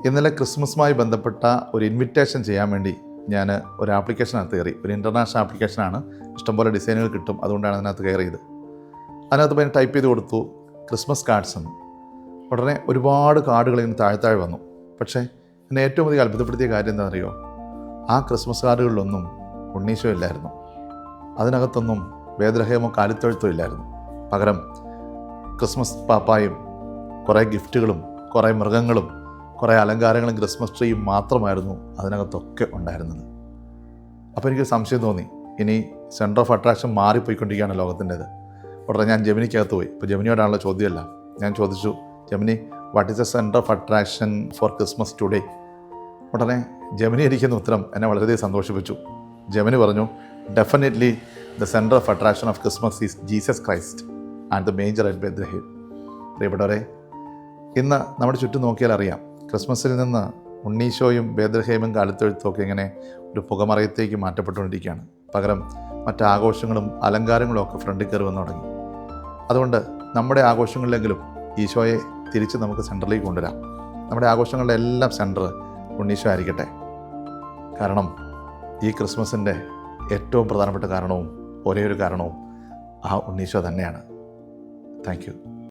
ഇന്നലെ ക്രിസ്മസുമായി ബന്ധപ്പെട്ട ഒരു ഇൻവിറ്റേഷൻ ചെയ്യാൻ വേണ്ടി ഞാൻ ഒരു ആപ്ലിക്കേഷനകത്ത് കയറി. ഒരു ഇൻ്റർനാഷണൽ ആപ്ലിക്കേഷനാണ്, ഇഷ്ടംപോലെ ഡിസൈനുകൾ കിട്ടും, അതുകൊണ്ടാണ് അതിനകത്ത് കയറിയത്. അതിനകത്ത് പോയി ടൈപ്പ് ചെയ്ത് കൊടുത്തു ക്രിസ്മസ് കാർഡ്സ് എന്ന്. ഉടനെ ഒരുപാട് കാർഡുകൾ ഇങ്ങനെ താഴെ വന്നു. പക്ഷേ എന്നെ ഏറ്റവും അധികം അത്ഭുതപ്പെടുത്തിയ കാര്യം എന്താണെന്നറിയോ? ആ ക്രിസ്മസ് കാർഡുകളിലൊന്നും ഉണ്ണീശോ ഇല്ലായിരുന്നു. അതിനകത്തൊന്നും ബേത്ലഹേമോ കാലിത്തൊഴുത്തോ ഇല്ലായിരുന്നു. പകരം ക്രിസ്മസ് പാപ്പായും കുറേ ഗിഫ്റ്റുകളും കുറേ മൃഗങ്ങളും കുറേ അലങ്കാരങ്ങളും ക്രിസ്മസ് ട്രീയും മാത്രമായിരുന്നു അതിനകത്തൊക്കെ ഉണ്ടായിരുന്നത്. അപ്പോൾ എനിക്ക് സംശയം തോന്നി, ഇനി സെൻറ്റർ ഓഫ് അട്രാക്ഷൻ മാറിപ്പോയിക്കൊണ്ടിരിക്കുകയാണ് ലോകത്തിൻ്റേത്. ഉടനെ ഞാൻ ജെമിനിക്കകത്ത് പോയി. ഇപ്പോൾ ജെമിനിയോടാണല്ലോ ചോദ്യമല്ല. ഞാൻ ചോദിച്ചു, Gemini, what is the centre of attraction for Christmas today? ഉടനെ ജെമിനി ഇരിക്കുന്ന ഉത്തരം എന്നെ വളരെയധികം സന്തോഷിപ്പിച്ചു. ജെമിനി പറഞ്ഞു, definitely the centre of attraction of Christmas is Jesus Christ and the manger at Bethlehem. പ്രിയപ്പെട്ടവരെ, ഇന്ന് നമ്മുടെ ചുറ്റും നോക്കിയാൽ അറിയാം, ക്രിസ്മസിൽ നിന്ന് ഉണ്ണീശോയും ബേത്ലഹേമും കാലിത്തൊഴുത്തും ഒക്കെ ഇങ്ങനെ ഒരു പുകമറയത്തേക്ക് മാറ്റപ്പെട്ടുകൊണ്ടിരിക്കുകയാണ്. പകരം മറ്റാഘോഷങ്ങളും അലങ്കാരങ്ങളും ഒക്കെ ഫ്രണ്ടിൽ കയറി വന്നു തുടങ്ങി. അതുകൊണ്ട് നമ്മുടെ ആഘോഷങ്ങളിലെങ്കിലും ഈശോയെ തിരിച്ച് നമുക്ക് സെൻറ്ററിലേക്ക് കൊണ്ടുവരാം. നമ്മുടെ ആഘോഷങ്ങളുടെ എല്ലാം സെൻറ്റർ ഉണ്ണീശോ ആയിരിക്കട്ടെ. കാരണം ഈ ക്രിസ്മസിൻ്റെ ഏറ്റവും പ്രധാനപ്പെട്ട കാരണവും ഒരേ ഒരു കാരണവും ആ ഉണ്ണീശോ തന്നെയാണ്. Thank you.